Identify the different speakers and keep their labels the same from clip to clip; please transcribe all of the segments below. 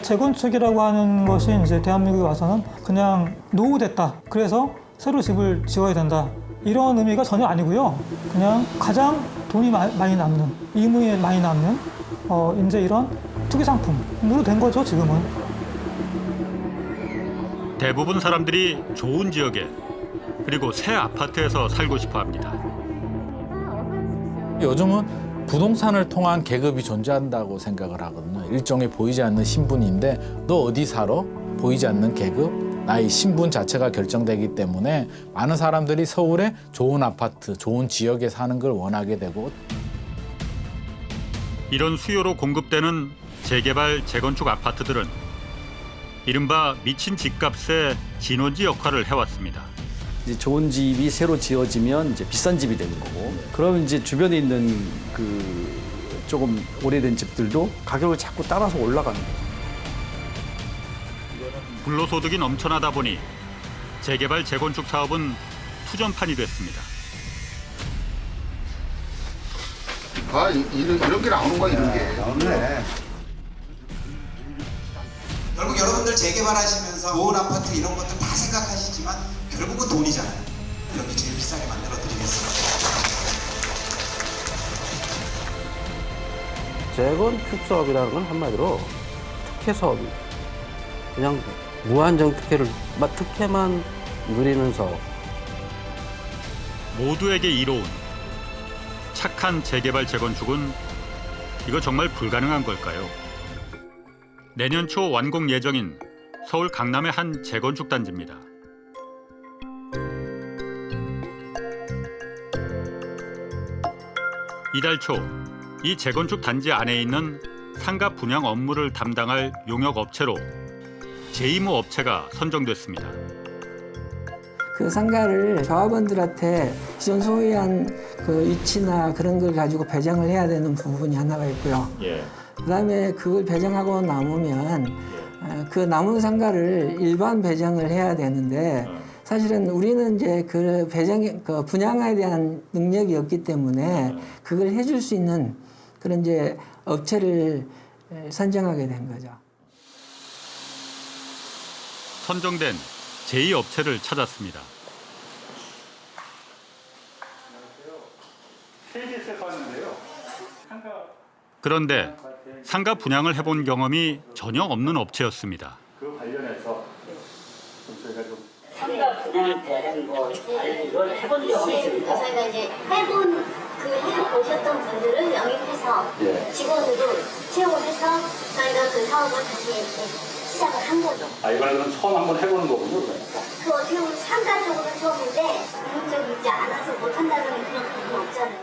Speaker 1: 재건축이라고 하는 것이 이제 대한민국에 와서는 그냥 노후됐다. 그래서 새로 집을 지어야 된다. 이런 의미가 전혀 아니고요. 그냥 가장 돈이 많이 남는, 이윤이 많이 남는 이제 이런 투기 상품으로 된 거죠, 지금은.
Speaker 2: 대부분 사람들이 좋은 지역에 그리고 새 아파트에서 살고 싶어 합니다.
Speaker 3: 요즘은 부동산을 통한 계급이 존재한다고 생각을 하거든요. 일종의 보이지 않는 신분인데 너 어디 살아? 보이지 않는 계급? 나의 신분 자체가 결정되기 때문에 많은 사람들이 서울에 좋은 아파트, 좋은 지역에 사는 걸 원하게 되고
Speaker 2: 이런 수요로 공급되는 재개발, 재건축 아파트들은 이른바 미친 집값의 진원지 역할을 해왔습니다.
Speaker 4: 이제 좋은 집이 새로 지어지면 이제 비싼 집이 되는 거고, 그러면 이제 주변에 있는 그 조금 오래된 집들도 가격을 자꾸 따라서 올라가는 거죠.
Speaker 2: 불로소득이 넘쳐나다 보니 재개발, 재건축 사업은 투전판이 됐습니다.
Speaker 5: 아, 이런 게 나오는 거야, 이런 게.
Speaker 6: 나오네.
Speaker 7: 결국 여러분들 재개발하시면서 좋은 아파트 이런 것들 다 생각하시지만 결국은 돈이잖아요. 여기 제일 비싸게 만들어 드리겠습니다.
Speaker 8: 재건축 사업이라는 건 한마디로 특혜 사업입니다. 그냥 무한정 특혜만 누리는 사업.
Speaker 2: 모두에게 이로운 착한 재개발, 재건축은 이거 정말 불가능한 걸까요? 내년 초 완공 예정인 서울 강남의 한 재건축 단지입니다. 이달 초 이 재건축 단지 안에 있는 상가 분양 업무를 담당할 용역 업체로 제2모 업체가 선정됐습니다.
Speaker 9: 그 상가를 조합원들한테 기존 소유한 그 위치나 그런 걸 가지고 배정을 해야 되는 부분이 하나가 있고요. 그다음에 그걸 배정하고 남으면 그 남은 상가를 일반 배정을 해야 되는데 사실은 우리는 이제 그 그 분양에 대한 능력이 없기 때문에 그걸 해줄 수 있는 그런 이제 업체를 선정하게 된 거죠.
Speaker 2: 선정된 제2업체를 찾았습니다. 그런데 상가 분양을 해본 경험이 전혀 없는 업체였습니다.
Speaker 10: 그 관련해서 저희가 좀
Speaker 11: 상가 분양에 대한 이걸 해본 적이 있습니다. 저희가 이제 해보셨던 분들을 영입해서 직원으로 채용을 해서 저희가 그 사업을 다시 이렇게 시작을 한 거죠.
Speaker 10: 아, 이번에는 처음 한번 해보는 거군요, 그러니까.
Speaker 11: 그 어떻게 보면 상가 쪽으로 처음인데 능력이 있지 않아서 못한다는 그런 부분은 없잖아요.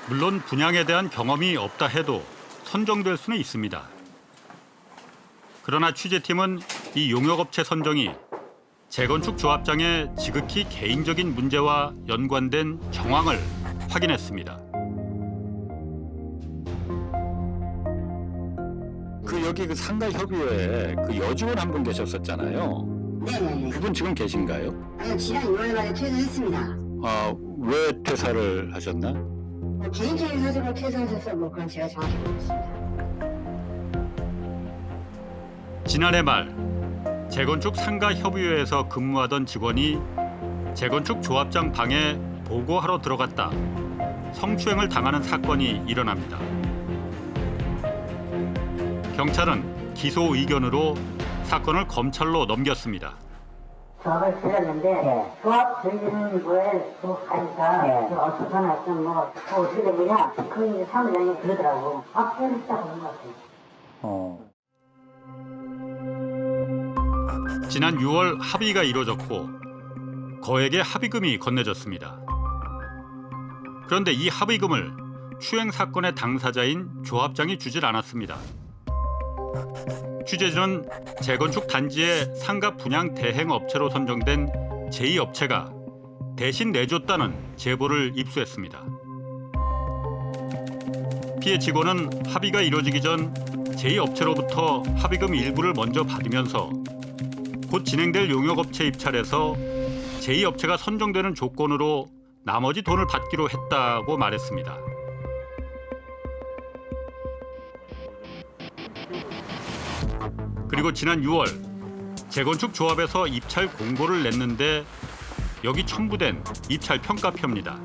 Speaker 2: 물론 분양에 대한 경험이 없다 해도 선정될 수는 있습니다. 그러나 취재팀은 이 용역업체 선정이 재건축 조합장의 지극히 개인적인 문제와 연관된 정황을 확인했습니다.
Speaker 10: 여기 그 상가협의회에 그 여직원 한 분 계셨었잖아요.
Speaker 12: 네네네.
Speaker 10: 그분 지금 계신가요?
Speaker 12: 아니요, 지난 6월 말에 퇴사했습니다.
Speaker 10: 아, 왜 퇴사를 하셨나?
Speaker 12: 개인적인 사정으로 퇴사하셔서 뭐 그건 제가 정확히 모르겠습니다.
Speaker 2: 지난해 말 재건축 상가협의회에서 근무하던 직원이 재건축 조합장 방에 보고하러 들어갔다 성추행을 당하는 사건이 일어납니다. 경찰은 기소 의견으로 사건을 검찰로 넘겼습니다.
Speaker 12: 조합을 들렸는데 조합 들리는 거에 조합하니까 어떻게 하나 좀 어떻게 된 거냐? 그 이제 사무장이 그러더라고. 퇴사했다고 그런 것 같아요.
Speaker 2: 지난 6월 합의가 이루어졌고 거액의 합의금이 건네졌습니다. 그런데 이 합의금을 추행 사건의 당사자인 조합장이 주질 않았습니다. 취재진은 재건축 단지의 상가 분양 대행 업체로 선정된 제2업체가 대신 내줬다는 제보를 입수했습니다. 피해 직원은 합의가 이루어지기 전 제2업체로부터 합의금 일부를 먼저 받으면서 곧 진행될 용역업체 입찰에서 제2업체가 선정되는 조건으로 나머지 돈을 받기로 했다고 말했습니다. 그리고 지난 6월 재건축 조합에서 입찰 공고를 냈는데 여기 첨부된 입찰 평가표입니다.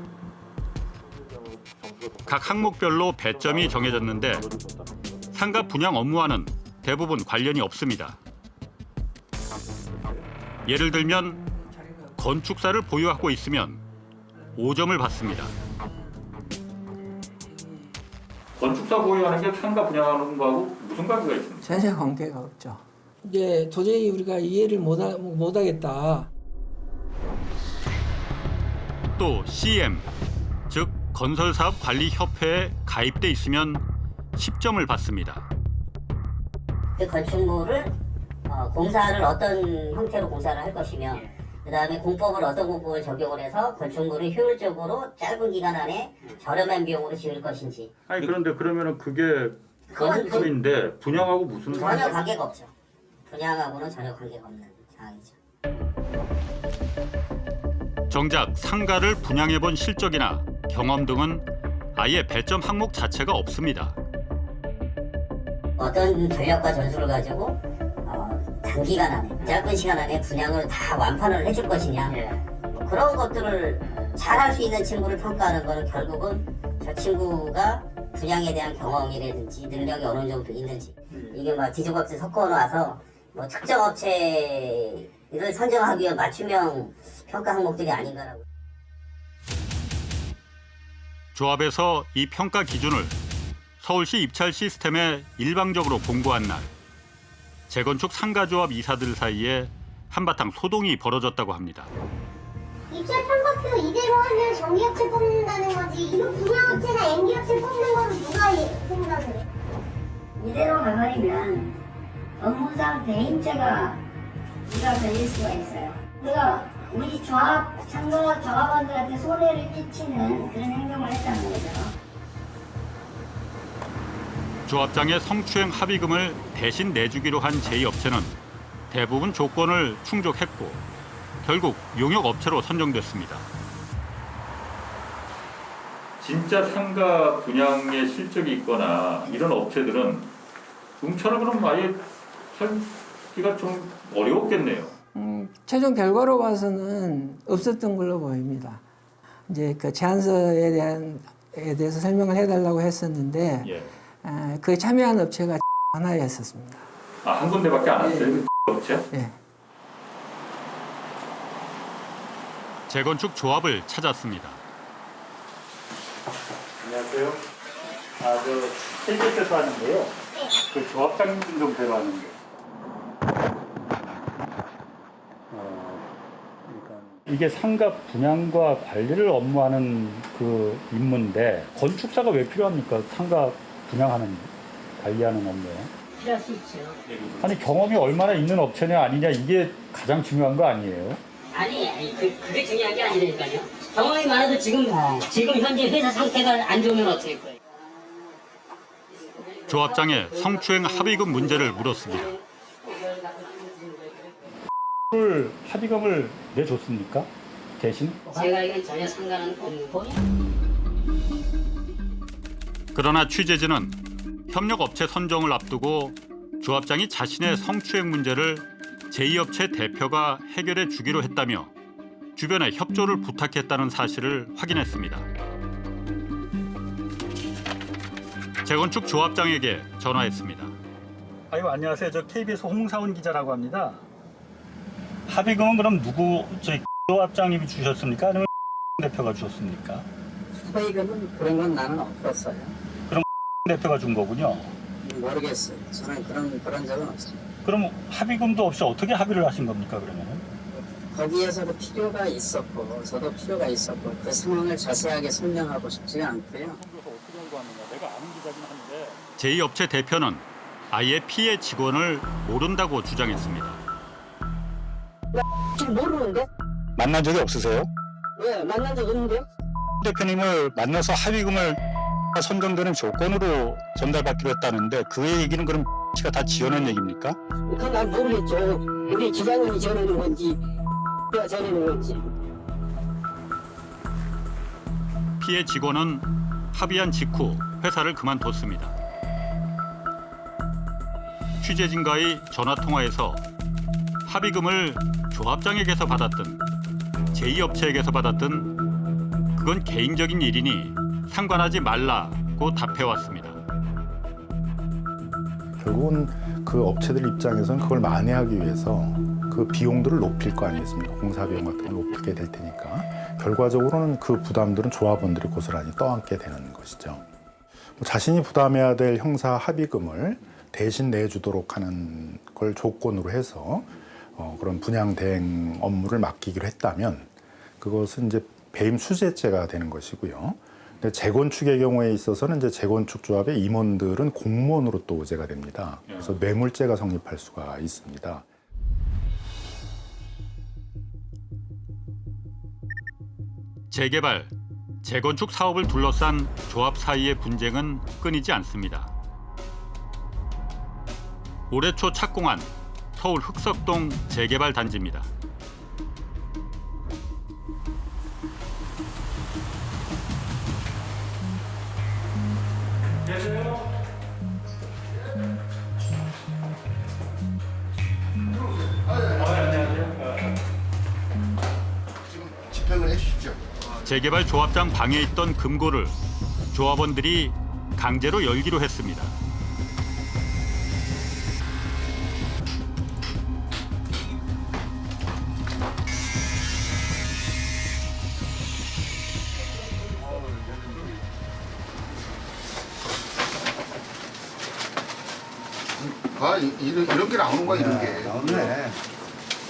Speaker 2: 각 항목별로 배점이 정해졌는데 상가 분양 업무와는 대부분 관련이 없습니다. 예를 들면 건축사를 보유하고 있으면 5점을 받습니다.
Speaker 10: 건축사 보유하는 게 상가 분양하는 거하고 무슨 관계가 있습니까?
Speaker 9: 전혀 관계가 없죠. 이제 도저히 우리가 이해를 못하겠다.
Speaker 2: 또 CM, 즉 건설사업관리협회에 가입돼 있으면 10점을 받습니다.
Speaker 12: 그 건축물을 공사를 어떤 형태로 공사를 할 것이며 그다음에 공법을 어떤 공법을 적용을 해서 건축물을 효율적으로 짧은 기간 안에 저렴한 비용으로 지을 것인지.
Speaker 10: 아니 그런데 그러면은 그게 건축물인데 분양하고 무슨
Speaker 12: 전혀 관계가 없죠. 분양하고는 전혀 관계가 없는 상황이죠.
Speaker 2: 정작 상가를 분양해본 실적이나 경험 등은 아예 배점 항목 자체가 없습니다.
Speaker 12: 어떤 전략과 전술을 가지고 단기간 안에 짧은 시간 안에 분양을 다 완판을 해줄 것이냐 그런 것들을 잘 할 수 있는 친구를 평가하는 거는 결국은 저 친구가 분양에 대한 경험이라든지 능력이 어느 정도 있는지 이게 막 지주업체 섞어 놔서 뭐 특정 업체를 선정하기 위한 맞춤형 평가 항목들이 아닌가라고.
Speaker 2: 조합에서 이 평가 기준을 서울시 입찰 시스템에 일방적으로 공고한 날 재건축 상가조합 이사들 사이에 한바탕 소동이 벌어졌다고 합니다.
Speaker 11: 입찰 평가표 이대로 하면 전기업체 뽑는다는 거지 이거 분양업체나 N기업체 뽑는 거는 누가 생각을 해?
Speaker 12: 이대로 가버리면 업무상 대인죄가 우리가 걸릴 수가 있어요. 그래서 우리 상가 조합원들한테 손해를 끼치는 그런 행동을 했다는 거죠.
Speaker 2: 조합장의 성추행 합의금을 대신 내주기로 한 제2업체는 대부분 조건을 충족했고 결국 용역업체로 선정됐습니다.
Speaker 10: 진짜 상가 분양에 실적이 있거나 이런 업체들은 응처럼 그럼 아예 살기가 좀 어려웠겠네요.
Speaker 9: 최종 결과로 봐서는 없었던 걸로 보입니다. 이제 그 제안서에 대해서 설명을 해달라고 했었는데 그 참여한 업체가 하나였었습니다.
Speaker 10: 아, 한 군데밖에 안 왔어요? 그 업체?
Speaker 9: 네.
Speaker 2: 재건축 조합을 찾았습니다.
Speaker 10: 안녕하세요. KBS에서 하는데요. 그 조합장님 좀 뵈봤는데. 이게 상가 분양과 관리를 업무하는 그 임무인데 건축사가 왜 필요합니까? 상가 분양하는 관리하는 업무에.
Speaker 12: 필요할 수 있죠.
Speaker 10: 아니 경험이 얼마나 있는 업체냐 아니냐 이게 가장 중요한 거 아니에요?
Speaker 12: 아니 그게 중요한 게 아니라니까요. 경험이 많아도 지금 현재 회사 상태가 안 좋으면 어떻게 거예요?
Speaker 2: 조합장의 성추행 합의금 문제를 물었습니다.
Speaker 10: 합의금을 내줬습니까? 대신?
Speaker 12: 제가 이건 전혀 상관은 없고.
Speaker 2: 그러나 취재진은 협력업체 선정을 앞두고 조합장이 자신의 성추행 문제를 제2업체 대표가 해결해 주기로 했다며 주변에 협조를 부탁했다는 사실을 확인했습니다. 재건축 조합장에게 전화했습니다.
Speaker 10: 아유 안녕하세요. 저 KBS 홍사훈 기자라고 합니다. 합의금은 그럼 누구 저희 조합장님이 주셨습니까? 아니면 대표가 주셨습니까?
Speaker 6: 합의금은 그런 건 나는 없었어요.
Speaker 10: 그럼 대표가 준 거군요.
Speaker 6: 모르겠어요. 저는 그런 적은 없어요.
Speaker 10: 그럼 합의금도 없이 어떻게 합의를 하신 겁니까 그러면은?
Speaker 6: 거기에서도 필요가 있었고 저도 필요가 있었고 그 상황을 자세하게 설명하고 싶지가 않고요.
Speaker 2: 제2업체 대표는 아예 피해 직원을 모른다고 주장했습니다.
Speaker 6: 지금 모르는데?
Speaker 10: 만난 적이 없으세요?
Speaker 6: 왜? 만난 적 없는데?
Speaker 10: 대표님을 만나서 합의금을 선정되는 조건으로 전달받기로 했다는데 그 얘기는 그럼 씨가 다 지어낸 얘기입니까?
Speaker 6: 그건 난 모르겠죠. 우리 기자님이 전하는 건지 내가 전하는 건지.
Speaker 2: 피해 직원은 합의한 직후 회사를 그만뒀습니다. 취재진과의 전화 통화에서 합의금을 조합장에게서 받았든 제2업체에게서 받았든 그건 개인적인 일이니 상관하지 말라고 답해왔습니다.
Speaker 13: 결국은 그 업체들 입장에서는 그걸 만회하기 위해서 그 비용들을 높일 거 아니겠습니까? 공사 비용 같은 걸 높이게 될 테니까 결과적으로는 그 부담들은 조합원들이 고스란히 떠안게 되는 것이죠. 자신이 부담해야 될 형사 합의금을 대신 내주도록 하는 걸 조건으로 해서 그런 분양 대행 업무를 맡기기로 했다면 그것은 이제 배임 수재죄가 되는 것이고요. 근데 재건축의 경우에 있어서는 이제 재건축 조합의 임원들은 공무원으로 또 오제가 됩니다. 그래서 뇌물죄가 성립할 수가 있습니다.
Speaker 2: 재개발, 재건축 사업을 둘러싼 조합 사이의 분쟁은 끊이지 않습니다. 올해 초 착공한 서울 흑석동 재개발 단지입니다.
Speaker 5: 지금 집행을 해주시죠.
Speaker 2: 재개발 조합장 방에 있던 금고를 조합원들이 강제로 열기로 했습니다.
Speaker 5: 이런 게 나오는 거야, 이런 게. 나오네.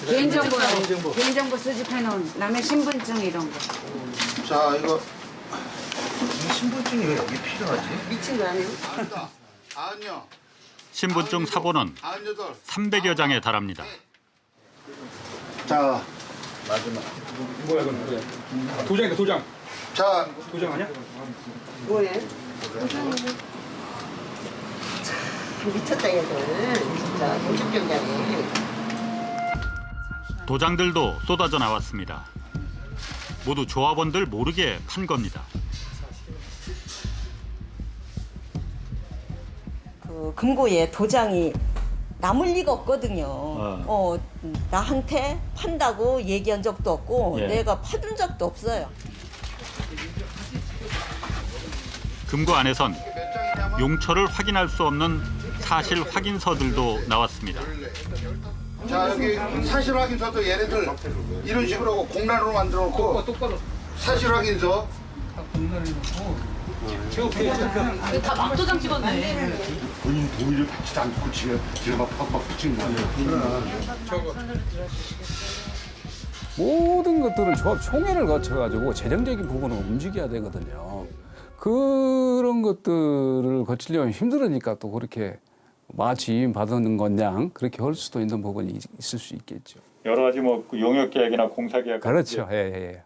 Speaker 14: 개인정보 수집해놓은 남의 신분증 이런 거.
Speaker 5: 자, 이거 이 신분증이 왜 여기 필요하지?
Speaker 14: 미친 거 아니에요?
Speaker 5: 아니요.
Speaker 2: 신분증 사본은 300여 장에 달합니다.
Speaker 5: 자,
Speaker 15: 마지막. 뭐야, 이건? 도장이다, 도장.
Speaker 5: 자,
Speaker 15: 도장 아니야?
Speaker 14: 뭐해? 미쳤다 얘들. 진짜 공식경장이.
Speaker 2: 도장들도 쏟아져 나왔습니다. 모두 조합원들 모르게 판 겁니다.
Speaker 16: 그 금고에 도장이 남을 리가 없거든요. 나한테 판다고 얘기한 적도 없고 내가 파둔 적도 없어요.
Speaker 2: 금고 안에선 용처를 확인할 수 없는 사실 확인서들도 나왔습니다.
Speaker 5: 자, 여기 사실 확인서도 얘네들 이런 식으로 하고 공란으로 만들어 놓고 사실 확인서.
Speaker 17: 다 막도장 찍었네.
Speaker 5: 본인 동의를 받지도 않고 지금 막 붙인 거 아니야?
Speaker 18: 모든 것들은 조합 총회를 거쳐가지고 재정적인 부분을 움직여야 되거든요. 그런 것들을 거치려면 힘들으니까 또 그렇게 마취임 받는 것냥 그렇게 할 수도 있는 부분이 있을 수 있겠죠.
Speaker 10: 여러 가지 뭐 용역 계약이나 공사 계약.
Speaker 18: 그렇죠. 예.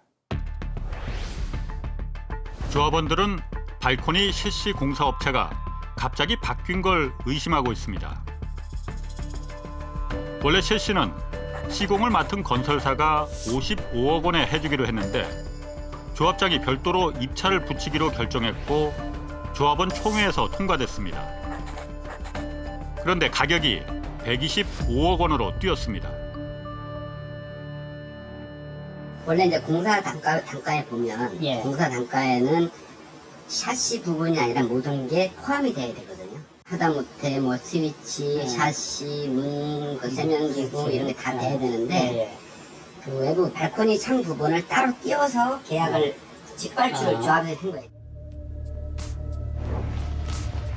Speaker 2: 조합원들은 발코니 실시 공사업체가 갑자기 바뀐 걸 의심하고 있습니다. 원래 실시는 시공을 맡은 건설사가 55억 원에 해주기로 했는데 조합장이 별도로 입찰을 붙이기로 결정했고 조합원 총회에서 통과됐습니다. 그런데 가격이 125억 원으로 뛰었습니다.
Speaker 12: 원래 이제 공사 단가에 보면 공사 단가에는 샤시 부분이 아니라 모든 게 포함이 돼야 되거든요. 하다못해 뭐 스위치, 샤시, 문, 그 세면기구 이런 게 다 돼야 되는데 그 외부 발코니 창 부분을 따로 띄워서 계약을 직발주를 조합해서 한 거예요.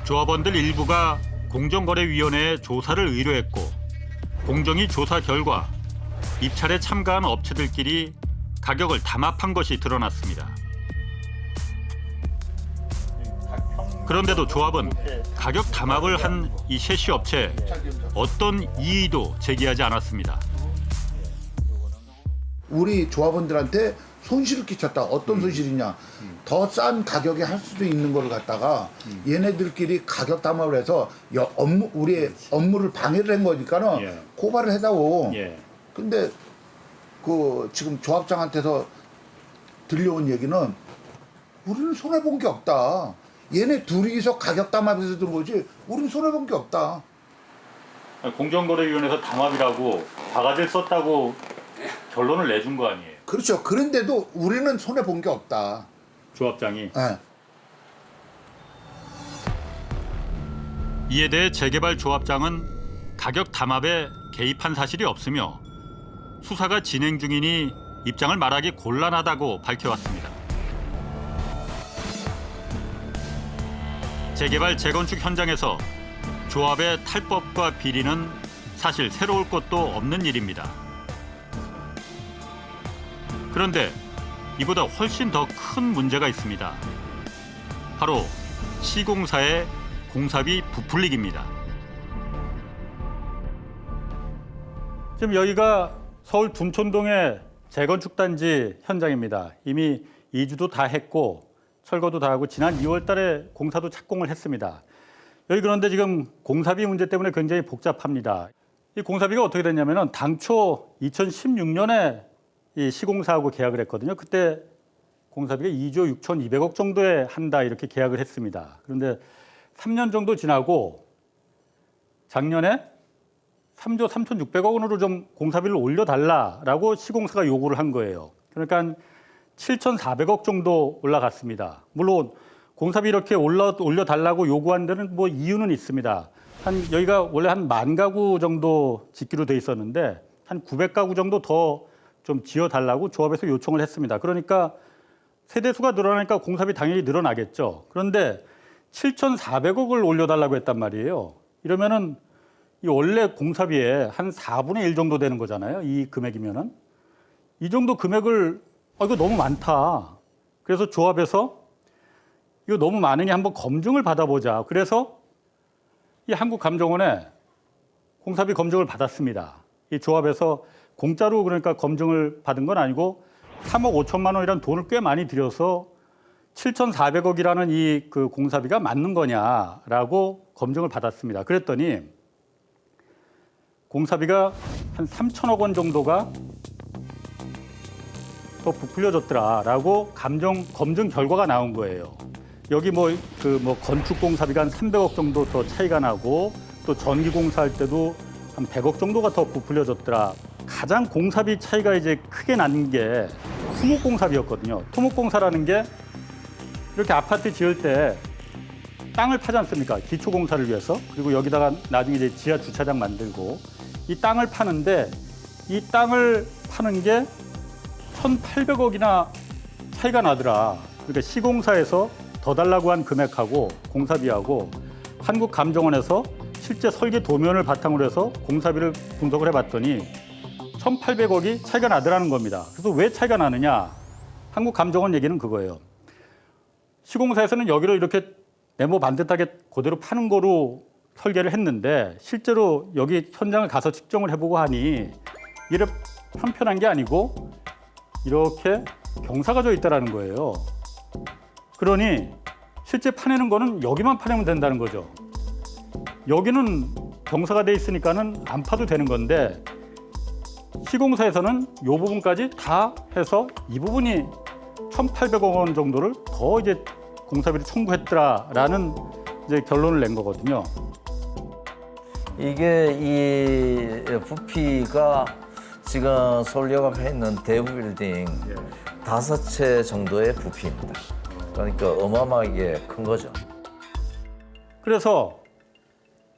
Speaker 2: 조합원들 일부가 공정거래위원회에 조사를 의뢰했고 공정위 조사 결과 입찰에 참가한 업체들끼리 가격을 담합한 것이 드러났습니다. 그런데도 조합은 가격 담합을 한 이 셰시 업체에 어떤 이의도 제기하지 않았습니다.
Speaker 5: 우리 조합원들한테 손실을 끼쳤다. 어떤 손실이냐? 더 싼 가격에 할 수도 있는 거를 갖다가 얘네들끼리 가격 담합을 해서 우리의 업무를 방해를 한 거니까는 고발을 해다오. 근데 그 지금 조합장한테서 들려온 얘기는 우리는 손해 본 게 없다. 얘네 둘이서 가격 담합해서 든 거지 우리는 손해 본 게 없다.
Speaker 2: 공정거래위원회에서 담합이라고 바가지를 썼다고 결론을 내준 거 아니에요?
Speaker 5: 그렇죠. 그런데도 우리는 손해 본 게 없다.
Speaker 2: 조합장이.
Speaker 5: 네.
Speaker 2: 이에 대해 재개발 조합장은 가격 담합에 개입한 사실이 없으며 수사가 진행 중이니 입장을 말하기 곤란하다고 밝혀왔습니다. 재개발 재건축 현장에서 조합의 탈법과 비리는 사실 새로울 것도 없는 일입니다. 그런데 이보다 훨씬 더 큰 문제가 있습니다. 바로 시공사의 공사비 부풀리기입니다. 지금 여기가 서울 둔촌동의 재건축 단지 현장입니다. 이미 이주도 다 했고 철거도 다 하고 지난 2월 달에 공사도 착공을 했습니다. 여기 그런데 지금 공사비 문제 때문에 굉장히 복잡합니다. 이 공사비가 어떻게 됐냐면은 당초 2016년에 이 시공사하고 계약을 했거든요. 그때 공사비가 2조 6,200억 정도에 한다 이렇게 계약을 했습니다. 그런데 3년 정도 지나고 작년에 3조 3,600억 원으로 좀 공사비를 올려달라라고 시공사가 요구를 한 거예요. 그러니까 7,400억 정도 올라갔습니다. 물론 공사비 이렇게 올려달라고 요구한 데는 뭐 이유는 있습니다. 여기가 원래 한 10,000가구 정도 짓기로 돼 있었는데 한 900가구 정도 더 좀 지어달라고 조합에서 요청을 했습니다. 그러니까 세대수가 늘어나니까 공사비 당연히 늘어나겠죠. 그런데 7,400억을 올려달라고 했단 말이에요. 이러면은 이 원래 공사비의 한 4분의 1 정도 되는 거잖아요. 이 금액이면은. 이 정도 금액을 이거 너무 많다. 그래서 조합에서 이거 너무 많으니 한번 검증을 받아보자. 그래서 이 한국감정원에 공사비 검증을 받았습니다. 이 조합에서 공짜로 그러니까 검증을 받은 건 아니고 3억 5천만 원이라는 돈을 꽤 많이 들여서 7,400억이라는 이 그 공사비가 맞는 거냐라고 검증을 받았습니다. 그랬더니 공사비가 한 3천억 원 정도가 더 부풀려졌더라라고 검증 결과가 나온 거예요. 여기 건축 공사비가 한 300억 정도 더 차이가 나고 또 전기 공사할 때도 한 100억 정도가 더 부풀려졌더라. 가장 공사비 차이가 이제 크게 난 게 토목공사비였거든요. 토목공사라는 게 이렇게 아파트 지을 때 땅을 파지 않습니까? 기초공사를 위해서. 그리고 여기다가 나중에 이제 지하 주차장 만들고 이 땅을 파는데 이 땅을 파는 게 1,800억이나 차이가 나더라. 그러니까 시공사에서 더 달라고 한 금액하고 공사비하고 한국감정원에서 실제 설계 도면을 바탕으로 해서 공사비를 분석을 해봤더니 1,800억이 차이가 나더라는 겁니다. 그래서 왜 차이가 나느냐? 한국감정원 얘기는 그거예요. 시공사에서는 여기를 이렇게 네모 반듯하게 그대로 파는 거로 설계를 했는데 실제로 여기 현장을 가서 측정을 해보고 하니 이래 편편한 게 아니고 이렇게 경사가 져 있다라는 거예요. 그러니 실제 파내는 거는 여기만 파내면 된다는 거죠. 여기는 경사가 돼 있으니까는 안 파도 되는 건데 시공사에서는 이 부분까지 다 해서 이 부분이 1,800억 원 정도를 더 이제 공사비를 청구했더라라는 이제 결론을 낸 거거든요.
Speaker 19: 이게 이 부피가 지금 서울역 앞에 있는 대부 빌딩 5채 정도의 부피입니다. 그러니까 어마어마하게 큰 거죠.
Speaker 2: 그래서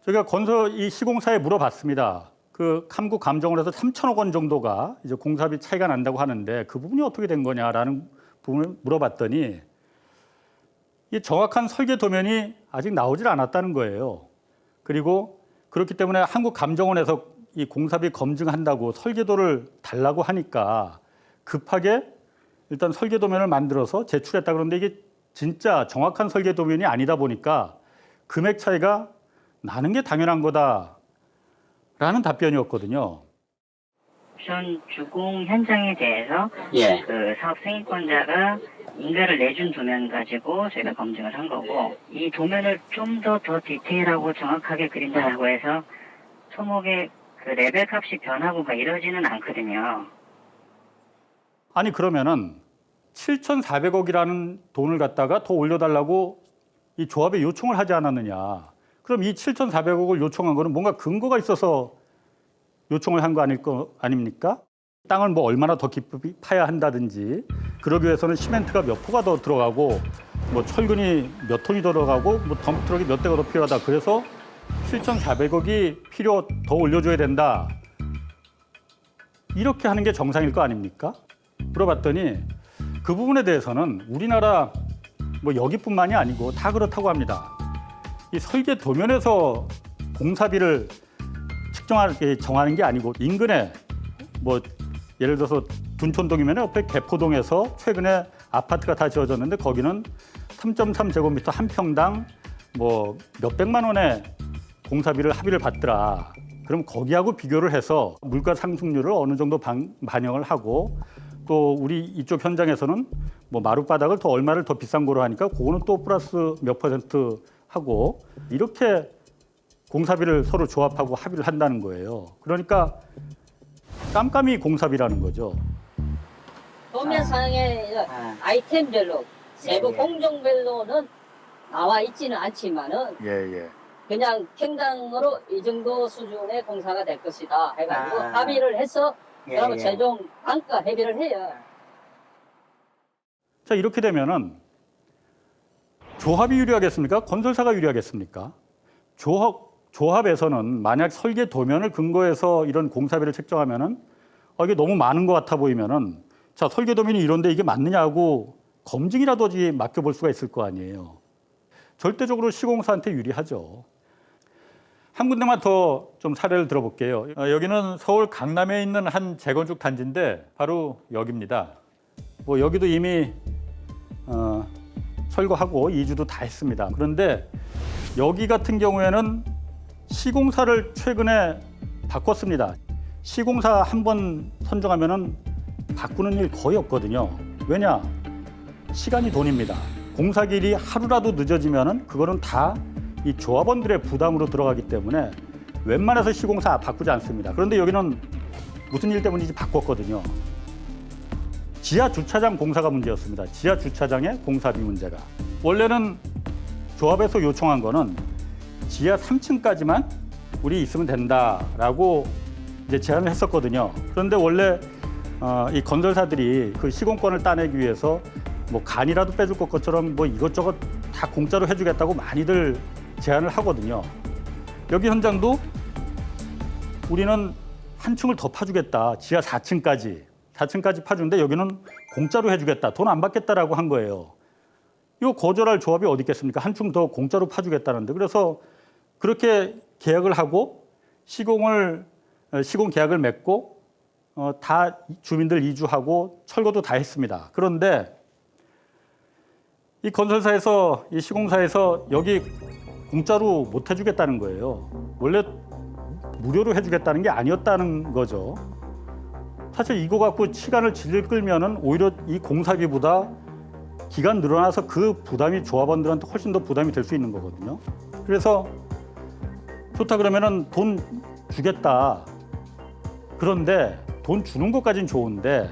Speaker 2: 저희가 이 시공사에 물어봤습니다. 그 한국감정원에서 3천억 원 정도가 이제 공사비 차이가 난다고 하는데 그 부분이 어떻게 된 거냐라는 부분을 물어봤더니 이 정확한 설계 도면이 아직 나오질 않았다는 거예요. 그리고 그렇기 때문에 한국감정원에서 이 공사비 검증한다고 설계도를 달라고 하니까 급하게 일단 설계 도면을 만들어서 제출했다. 그런데 이게 진짜 정확한 설계 도면이 아니다 보니까 금액 차이가 나는 게 당연한 거다라는 답변이었거든요.
Speaker 12: 현 주공 현장에 대해서
Speaker 6: 예.
Speaker 12: 그 사업 승인권자가 인가를 내준 도면 가지고 저희가 검증을 한 거고 이 도면을 좀 더 디테일하고 정확하게 그린다고 해서 토목의 그 레벨 값이 변하고 막 이러지는 않거든요.
Speaker 2: 아니 그러면은 7,400억이라는 돈을 갖다가 더 올려달라고 이 조합에 요청을 하지 않았느냐.
Speaker 10: 그럼 이 7,400억을 요청한 거는 뭔가 근거가 있어서 요청을 한 거 아닙니까? 땅을 뭐 얼마나 더 깊이 파야 한다든지 그러기 위해서는 시멘트가 몇 포가 더 들어가고 뭐 철근이 몇 톤이 들어가고 뭐 덤프트럭이 몇 대가 더 필요하다. 그래서 7,400억이 더 올려줘야 된다. 이렇게 하는 게 정상일 거 아닙니까? 물어봤더니 그 부분에 대해서는 우리나라 뭐 여기뿐만이 아니고 다 그렇다고 합니다. 이 설계 도면에서 공사비를 정하는 게 아니고 인근에 뭐 예를 들어서 둔촌동이면 옆에 개포동에서 최근에 아파트가 다 지어졌는데 거기는 3.3제곱미터 한 평당 뭐 몇백만 원의 공사비를 합의를 받더라. 그럼 거기하고 비교를 해서 물가 상승률을 어느 정도 반영을 하고 또 우리 이쪽 현장에서는 뭐 마룻바닥을 더 얼마를 더 비싼 거로 하니까 그거는 또 플러스 몇 퍼센트 하고 이렇게 공사비를 서로 조합하고 합의를 한다는 거예요. 그러니까 깜깜이 공사비라는 거죠.
Speaker 20: 도면상의 아이템별로 세부 공정별로는 나와 있지는 않지만은 그냥 평당으로 이 정도 수준의 공사가 될 것이다 해가지고 합의를 해서 그러면 최종 단가 협의를 해요.
Speaker 10: 자, 이렇게 되면은 조합이 유리하겠습니까? 건설사가 유리하겠습니까? 조합에서는 만약 설계 도면을 근거해서 이런 공사비를 책정하면은 이게 너무 많은 것 같아 보이면은 자, 설계 도면이 이런데 이게 맞느냐고 검증이라도 맡겨볼 수가 있을 거 아니에요. 절대적으로 시공사한테 유리하죠. 한 군데만 더 좀 사례를 들어볼게요. 여기는 서울 강남에 있는 한 재건축 단지인데 바로 여기입니다. 뭐 여기도 이미 철거하고 이주도 다 했습니다. 그런데 여기 같은 경우에는 시공사를 최근에 바꿨습니다. 시공사 한 번 선정하면은 바꾸는 일 거의 없거든요. 왜냐? 시간이 돈입니다. 공사길이 하루라도 늦어지면은 그거는 다 이 조합원들의 부담으로 들어가기 때문에 웬만해서 시공사 바꾸지 않습니다. 그런데 여기는 무슨 일 때문인지 바꿨거든요. 지하 주차장 공사가 문제였습니다. 지하 주차장의 공사비 문제가. 원래는 조합에서 요청한 거는 지하 3층까지만 우리 있으면 된다라고 이제 제안을 했었거든요. 그런데 원래 이 건설사들이 그 시공권을 따내기 위해서 뭐 간이라도 빼줄 것처럼 뭐 이것저것 다 공짜로 해주겠다고 많이들 제안을 하거든요. 여기 현장도 우리는 한 층을 더 파주겠다. 지하 4층까지 파주는데 여기는 공짜로 해주겠다. 돈 안 받겠다라고 한 거예요. 이거 거절할 조합이 어디 있겠습니까? 한 층 더 공짜로 파주겠다는데. 그래서 그렇게 계약을 하고 시공 계약을 맺고 다 주민들 이주하고 철거도 다 했습니다. 그런데 이 건설사에서 이 시공사에서 여기 공짜로 못 해주겠다는 거예요. 원래 무료로 해주겠다는 게 아니었다는 거죠. 사실 이거 갖고 시간을 질질 끌면은 오히려 이 공사비보다 기간 늘어나서 그 부담이 조합원들한테 훨씬 더 부담이 될 수 있는 거거든요. 그래서 좋다 그러면은 돈 주겠다. 그런데 돈 주는 것까지는 좋은데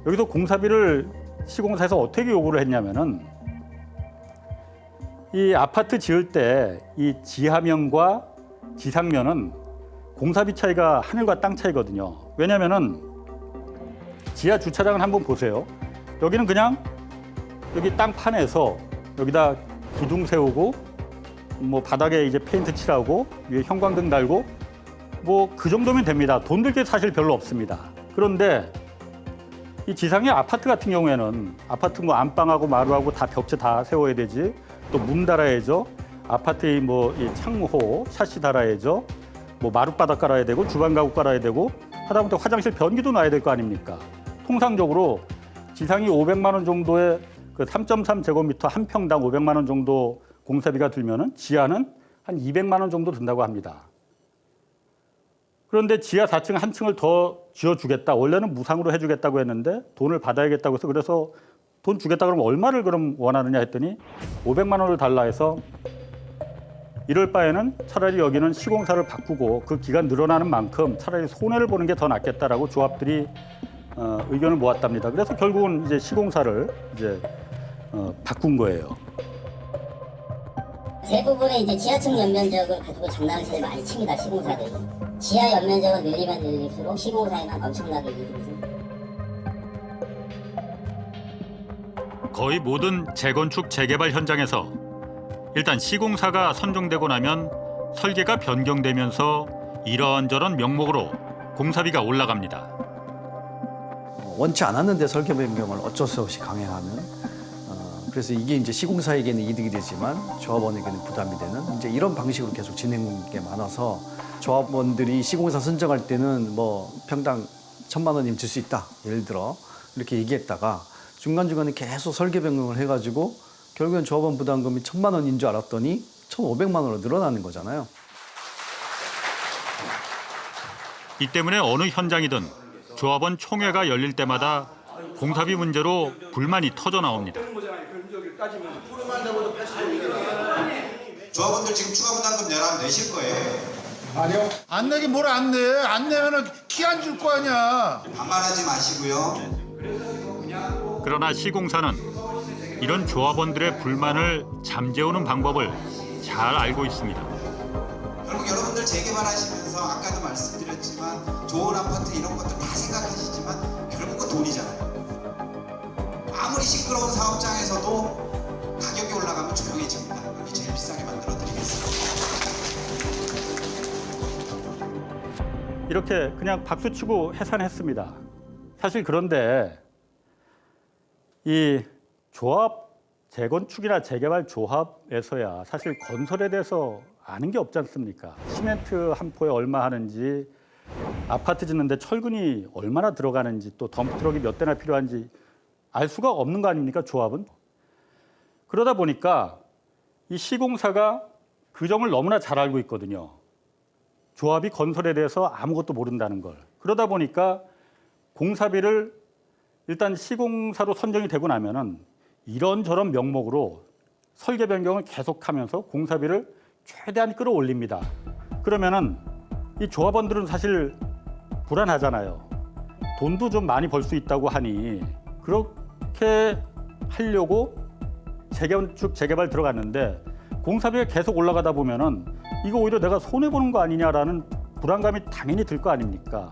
Speaker 10: 여기서 공사비를 시공사에서 어떻게 요구를 했냐면은 이 아파트 지을 때 이 지하면과 지상면은 공사비 차이가 하늘과 땅 차이거든요. 왜냐면은 지하 주차장을 한번 보세요. 여기는 그냥 여기 땅판에서 여기다 기둥 세우고 뭐 바닥에 이제 페인트 칠하고 위에 형광등 달고 뭐 그 정도면 됩니다. 돈 들 게 사실 별로 없습니다. 그런데 이 지상의 아파트 같은 경우에는 아파트 뭐 안방하고 마루하고 다 벽체 다 세워야 되지. 또 문 달아야죠. 아파트의 뭐 이 창호, 샤시 달아야죠. 뭐 마룻바닥 깔아야 되고 주방 가구 깔아야 되고 하다못해 화장실 변기도 놔야 될 거 아닙니까? 통상적으로 지상이 500만 원 정도의 그 3.3제곱미터 한 평당 500만 원 정도 공사비가 들면은 지하는 한 200만 원 정도 든다고 합니다. 그런데 지하 4층 한 층을 더 지어주겠다. 원래는 무상으로 해주겠다고 했는데 돈을 받아야겠다고 해서 그래서 돈 주겠다 그러면 얼마를 그럼 원하느냐 했더니 500만 원을 달라 해서 이럴 바에는 차라리 여기는 시공사를 바꾸고 그 기간 늘어나는 만큼 차라리 손해를 보는 게 더 낫겠다라고 조합들이 의견을 모았답니다. 그래서 결국은 이제 시공사를 이제 바꾼 거예요.
Speaker 12: 대부분의 이제 지하층 연면적을 가지고 장난을 제일 많이 칩니다, 시공사들이. 지하 연면적을 늘리면 늘릴수록 시공사에는 엄청나게 이익이 있습니다.
Speaker 2: 거의 모든 재건축 재개발 현장에서 일단 시공사가 선정되고 나면 설계가 변경되면서 이런저런 명목으로 공사비가 올라갑니다.
Speaker 4: 원치 않았는데 설계 변경을 어쩔 수 없이 강행하면 그래서 이게 이제 시공사에게는 이득이 되지만 조합원에게는 부담이 되는 이제 이런 방식으로 계속 진행된 게 많아서 조합원들이 시공사 선정할 때는 뭐 평당 1,000만 원이면 줄 수 있다. 예를 들어 이렇게 얘기했다가 중간중간에 계속 설계 변경을 해가지고 결국엔 조합원 부담금이 1,000만 원인 줄 알았더니 1,500만 원으로 늘어나는 거잖아요.
Speaker 2: 이 때문에 어느 현장이든 조합원 총회가 열릴 때마다 공사비 문제로 불만이 터져 나옵니다.
Speaker 7: 조합원들 지금 추가 부담금 내라면 내실 거예요?
Speaker 5: 아니요. 안 내긴 뭘 안 내. 안 내면은 키 안 줄 거 아니야.
Speaker 7: 반말하지 마시고요.
Speaker 2: 그러나 시공사는 이런 조합원들의 불만을 잠재우는 방법을 잘 알고 있습니다.
Speaker 7: 결국 여러분들 재개발하시면서 아까도 말씀드렸지만 좋은 아파트 이런 것들 다 생각하시지만 결국은 돈이잖아요. 아무리 시끄러운 사업장에서도 가격이 올라가면 조용해집니다. 여기 제일 비싸게 만들어드리겠습니다.
Speaker 10: 이렇게 그냥 박수치고 해산했습니다. 사실 그런데 이 조합 재건축이나 재개발 조합에서야 사실 건설에 대해서 아는 게 없지 않습니까? 시멘트 한 포에 얼마 하는지, 아파트 짓는데 철근이 얼마나 들어가는지, 또 덤프트럭이 몇 대나 필요한지 알 수가 없는 거 아닙니까, 조합은? 그러다 보니까 이 시공사가 그 점을 너무나 잘 알고 있거든요. 조합이 건설에 대해서 아무것도 모른다는 걸. 그러다 보니까 공사비를 일단 시공사로 선정이 되고 나면은 이런저런 명목으로 설계 변경을 계속하면서 공사비를 최대한 끌어올립니다. 그러면은 이 조합원들은 사실 불안하잖아요. 돈도 좀 많이 벌 수 있다고 하니 그렇게 하려고 재건축 재개발 들어갔는데 공사비가 계속 올라가다 보면은 이거 오히려 내가 손해 보는 거 아니냐라는 불안감이 당연히 들 거 아닙니까?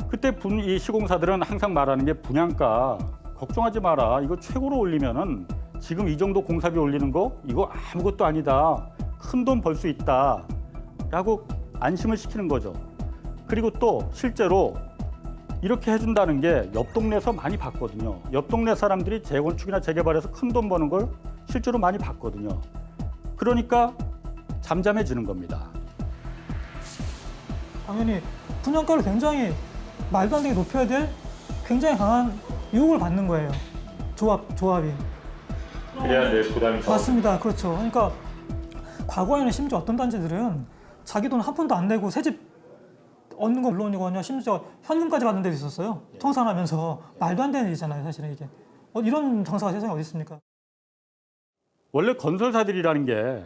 Speaker 10: 그때 이 시공사들은 항상 말하는 게 분양가 걱정하지 마라. 이거 최고로 올리면은 지금 이 정도 공사비 올리는 거 이거 아무것도 아니다. 큰 돈 벌 수 있다. 라고 안심을 시키는 거죠. 그리고 또 실제로 이렇게 해준다는 게 옆 동네에서 많이 봤거든요. 옆 동네 사람들이 재건축이나 재개발해서 큰 돈 버는 걸 실제로 많이 봤거든요. 그러니까 잠잠해지는 겁니다.
Speaker 1: 당연히 분양가를 굉장히 말도 안 되게 높여야 될 굉장히 강한 유혹을 받는 거예요. 조합이.
Speaker 2: 그래야 내 부담이
Speaker 1: 맞습니다. 그렇죠. 그러니까 과거에는 심지어 어떤 단지들은 자기 돈 한 푼도 안 내고 새집 얻는 건 물론이거든요. 심지어 현금까지 받는 데도 있었어요. 청산하면서 말도 안 되는 일이잖아요. 사실은 이게. 이런 장사가 세상에 어디 있습니까?
Speaker 10: 원래 건설사들이라는 게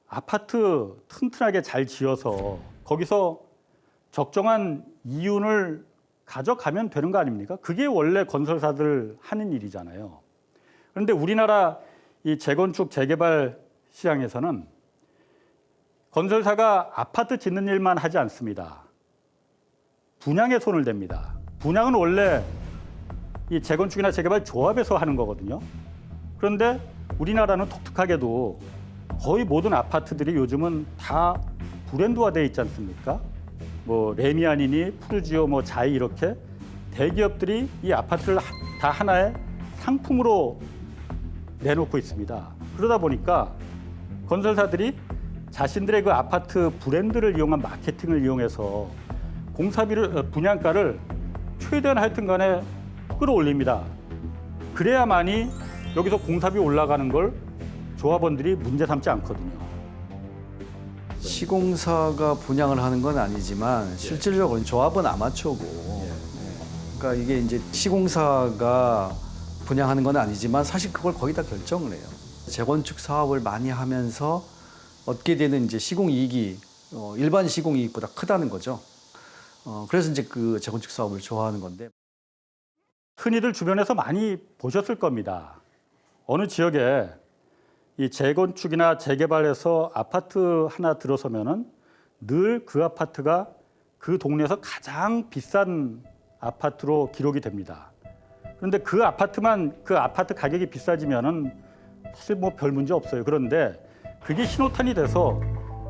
Speaker 10: 아파트 튼튼하게 잘 지어서 거기서 적정한 이윤을 가져가면 되는 거 아닙니까? 그게 원래 건설사들 하는 일이잖아요. 그런데 우리나라 이 재건축 재개발 시장에서는 건설사가 아파트 짓는 일만 하지 않습니다. 분양에 손을 댑니다. 분양은 원래 이 재건축이나 재개발 조합에서 하는 거거든요. 그런데 우리나라는 독특하게도 거의 모든 아파트들이 요즘은 다 브랜드화되어 있지 않습니까? 뭐 레미안이니 푸르지오, 뭐 자이 이렇게 대기업들이 이 아파트를 다 하나의 상품으로 내놓고 있습니다. 그러다 보니까 건설사들이 자신들의 그 아파트 브랜드를 이용한 마케팅을 이용해서 공사비를 분양가를 최대한 하여튼간에 끌어올립니다. 그래야만이 여기서 공사비 올라가는 걸 조합원들이 문제 삼지 않거든요.
Speaker 4: 시공사가 분양을 하는 건 아니지만 실질적으로 조합은 아마추어고 그러니까 이게 이제 시공사가 분양하는 건 아니지만 사실 그걸 거의 다 결정을 해요. 재건축 사업을 많이 하면서 얻게 되는 이제 시공이익이 일반 시공이익보다 크다는 거죠. 그래서 이제 그 재건축 사업을 좋아하는 건데.
Speaker 10: 흔히들 주변에서 많이 보셨을 겁니다. 어느 지역에 이 재건축이나 재개발해서 아파트 하나 들어서면은 늘 그 아파트가 그 동네에서 가장 비싼 아파트로 기록이 됩니다. 그런데 그 아파트 가격이 비싸지면은 사실 뭐 별 문제 없어요. 그런데 그게 신호탄이 돼서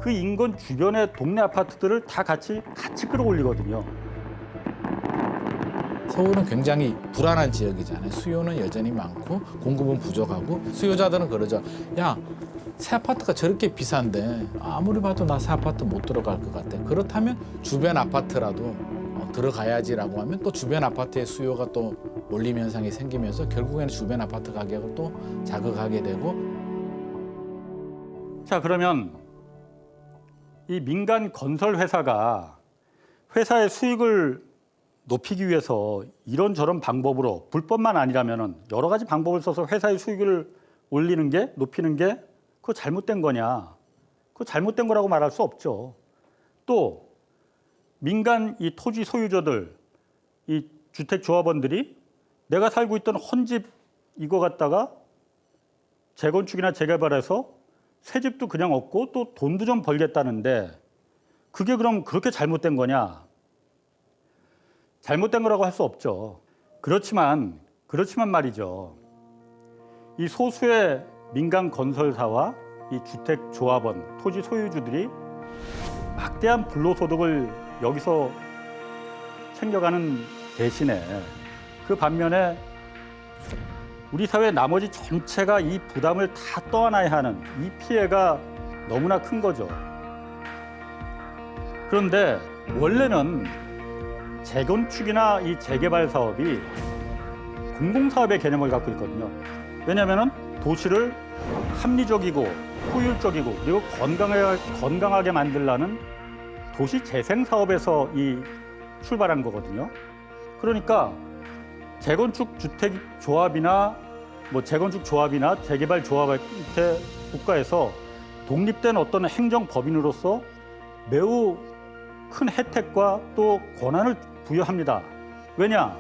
Speaker 10: 그 인근 주변의 동네 아파트들을 다 같이 끌어올리거든요.
Speaker 3: 서울은 굉장히 불안한 지역이잖아요. 수요는 여전히 많고 공급은 부족하고 수요자들은 그러죠. 야, 새 아파트가 저렇게 비싼데 아무리 봐도 나 새 아파트 못 들어갈 것 같아. 그렇다면 주변 아파트라도 들어가야지라고 하면 또 주변 아파트의 수요가 또 몰림 현상이 생기면서 결국에는 주변 아파트 가격을 또 자극하게 되고.
Speaker 10: 자, 그러면 이 민간 건설 회사가 회사의 수익을 높이기 위해서 이런저런 방법으로 불법만 아니라면은 여러 가지 방법을 써서 회사의 수익을 올리는 게 높이는 게 그거 잘못된 거냐? 그거 잘못된 거라고 말할 수 없죠. 또 민간 이 토지 소유자들, 이 주택 조합원들이 내가 살고 있던 헌집 이거 갖다가 재건축이나 재개발해서 새 집도 그냥 얻고 또 돈도 좀 벌겠다는데 그게 그럼 그렇게 잘못된 거냐? 잘못된 거라고 할 수 없죠. 그렇지만 말이죠. 이 소수의 민간 건설사와 이 주택 조합원, 토지 소유주들이 막대한 불로소득을 여기서 챙겨가는 대신에 그 반면에 우리 사회 나머지 전체가 이 부담을 다 떠안아야 하는 이 피해가 너무나 큰 거죠. 그런데 원래는 재건축이나 이 재개발 사업이 공공사업의 개념을 갖고 있거든요. 왜냐하면 도시를 합리적이고 효율적이고 그리고 건강하게 만들라는 도시 재생 사업에서 이 출발한 거거든요. 그러니까 재건축 주택 조합이나 재건축 조합이나 재개발 조합한테 국가에서 독립된 어떤 행정 법인으로서 매우 큰 혜택과 또 권한을 부여합니다. 왜냐?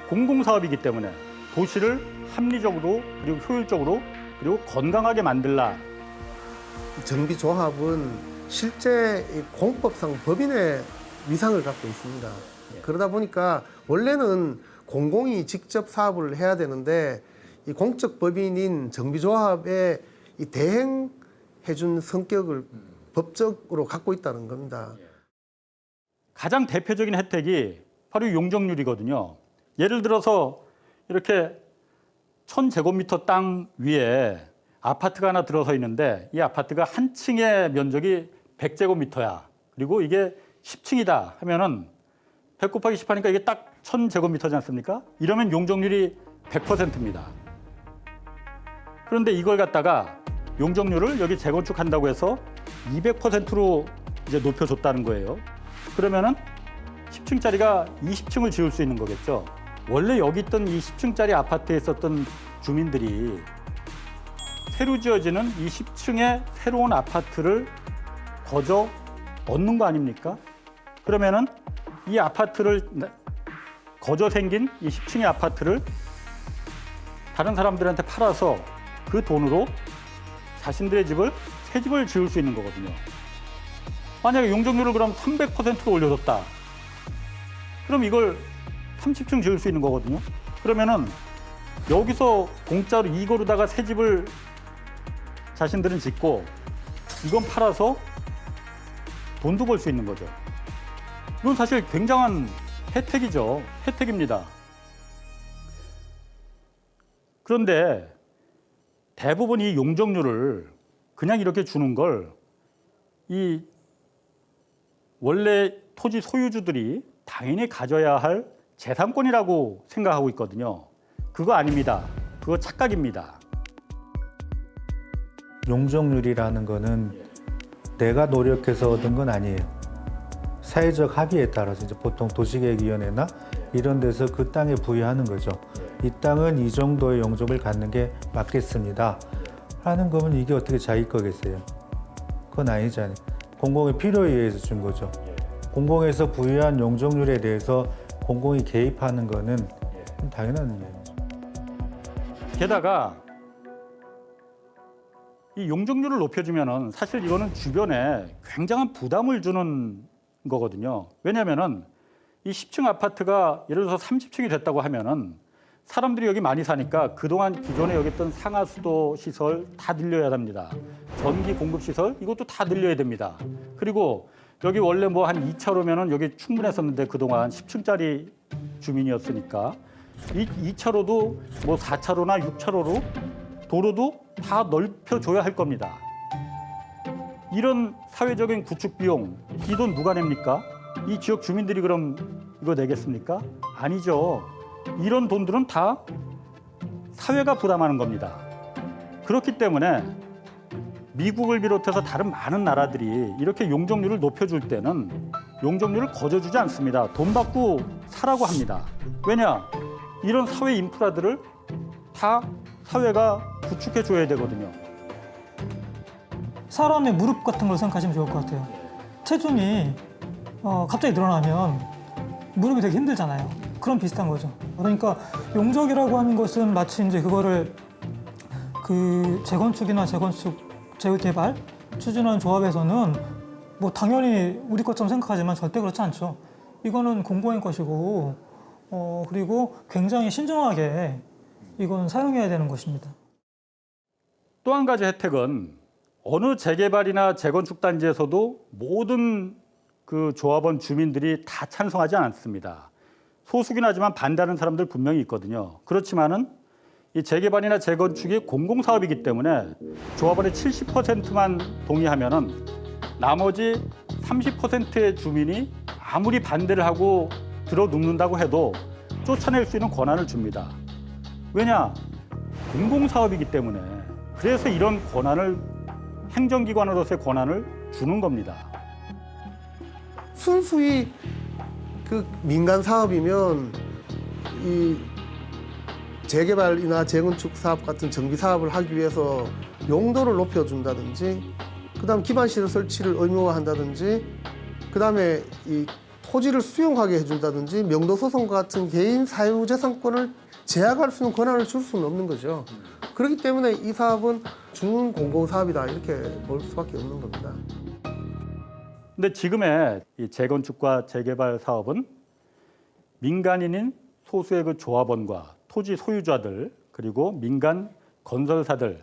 Speaker 10: 공공사업이기 때문에 도시를 합리적으로 그리고 효율적으로 그리고 건강하게 만들라.
Speaker 21: 정비조합은 실제 공법상 법인의 위상을 갖고 있습니다. 그러다 보니까 원래는 공공이 직접 사업을 해야 되는데 이 공적 법인인 정비조합에 이 대행해준 성격을 법적으로 갖고 있다는 겁니다.
Speaker 10: 가장 대표적인 혜택이 바로 용적률이거든요. 예를 들어서 이렇게 1000제곱미터 땅 위에 아파트가 하나 들어서 있는데 이 아파트가 한 층의 면적이 100제곱미터야. 그리고 이게 10층이다 하면은 100 곱하기 10 하니까 이게 딱 1000제곱미터지 않습니까? 이러면 용적률이 100%입니다. 그런데 이걸 갖다가 용적률을 여기 재건축한다고 해서 200%로 이제 높여줬다는 거예요. 그러면은 10층짜리가 20층을 지을 수 있는 거겠죠. 원래 여기 있던 이 10층짜리 아파트에 있었던 주민들이 새로 지어지는 이 10층의 새로운 아파트를 거저 얻는 거 아닙니까? 그러면은 이 아파트를 거저 생긴 이 10층의 아파트를 다른 사람들한테 팔아서 그 돈으로 자신들의 새 집을 지을 수 있는 거거든요. 만약에 용적률을 그럼 300%로 올려줬다. 그럼 이걸 30층 지을 수 있는 거거든요. 그러면은 여기서 공짜로 이거로다가 새 집을 자신들은 짓고 이건 팔아서 돈도 벌 수 있는 거죠. 이건 사실 굉장한 혜택이죠. 혜택입니다. 그런데 대부분 이 용적률을 그냥 이렇게 주는 걸 이 원래 토지 소유주들이 당연히 가져야 할 재산권이라고 생각하고 있거든요. 그거 아닙니다. 그거 착각입니다.
Speaker 22: 용적률이라는 거는 내가 노력해서 얻은 건 아니에요. 사회적 합의에 따라서 이제 보통 도시계획위원회나 이런 데서 그 땅에 부여하는 거죠. 이 땅은 이 정도의 용적을 갖는 게 맞겠습니다. 하는 거면 이게 어떻게 자기 거겠어요? 그건 아니잖아요. 공공의 필요에 의해서 준 거죠. 공공에서 부여한 용적률에 대해서 공공이 개입하는 거는 당연한 일이죠.
Speaker 10: 게다가 이 용적률을 높여주면은 사실 이거는 주변에 굉장한 부담을 주는 거거든요. 왜냐하면은 이 10층 아파트가 예를 들어서 30층이 됐다고 하면은 사람들이 여기 많이 사니까 그동안 기존에 여기 있던 상하수도 시설 다 늘려야 합니다. 전기 공급 시설 이것도 다 늘려야 됩니다. 그리고 여기 원래 뭐 한 2차로면은 여기 충분했었는데 그동안 10층짜리 주민이었으니까 이 2차로도 뭐 4차로나 6차로로 도로도 다 넓혀줘야 할 겁니다. 이런 사회적인 구축 비용, 이 돈 누가 냅니까? 이 지역 주민들이 그럼 이거 내겠습니까? 아니죠. 이런 돈들은 다 사회가 부담하는 겁니다. 그렇기 때문에 미국을 비롯해서 다른 많은 나라들이 이렇게 용적률을 높여줄 때는 용적률을 거저주지 않습니다. 돈 받고 사라고 합니다. 왜냐? 이런 사회 인프라들을 다 사회가 구축해 줘야 되거든요.
Speaker 1: 사람의 무릎 같은 걸 생각하시면 좋을 것 같아요. 체중이 갑자기 늘어나면 무릎이 되게 힘들잖아요. 그런 비슷한 거죠. 그러니까 용적이라고 하는 것은 마치 이제 그거를 그 재건축이나 재개발 추진하는 조합에서는 뭐 당연히 우리 것처럼 생각하지만 절대 그렇지 않죠. 이거는 공공의 것이고 그리고 굉장히 신중하게 이건 사용해야 되는 것입니다.
Speaker 10: 또 한 가지 혜택은 어느 재개발이나 재건축 단지에서도 모든 그 조합원 주민들이 다 찬성하지 않습니다. 소수긴 하지만 반대하는 사람들 분명히 있거든요. 그렇지만은 이 재개발이나 재건축이 공공사업이기 때문에 조합원의 70%만 동의하면은 나머지 30%의 주민이 아무리 반대를 하고 들어눕는다고 해도 쫓아낼 수 있는 권한을 줍니다. 왜냐? 공공사업이기 때문에. 그래서 이런 권한을 행정기관으로서의 권한을 주는 겁니다.
Speaker 21: 순수히 그 민간 사업이면 이 재개발이나 재건축 사업 같은 정비 사업을 하기 위해서 용도를 높여준다든지, 그다음 기반시설 설치를 의무화한다든지, 그다음에 이 토지를 수용하게 해준다든지, 명도소송과 같은 개인 사유재산권을 제약할 수 있는 권한을 줄 수는 없는 거죠. 그렇기 때문에 이 사업은 준공공사업이다 이렇게 볼 수밖에 없는 겁니다.
Speaker 10: 근데 지금의 이 재건축과 재개발 사업은 민간인인 소수의 그 조합원과 토지 소유자들 그리고 민간 건설사들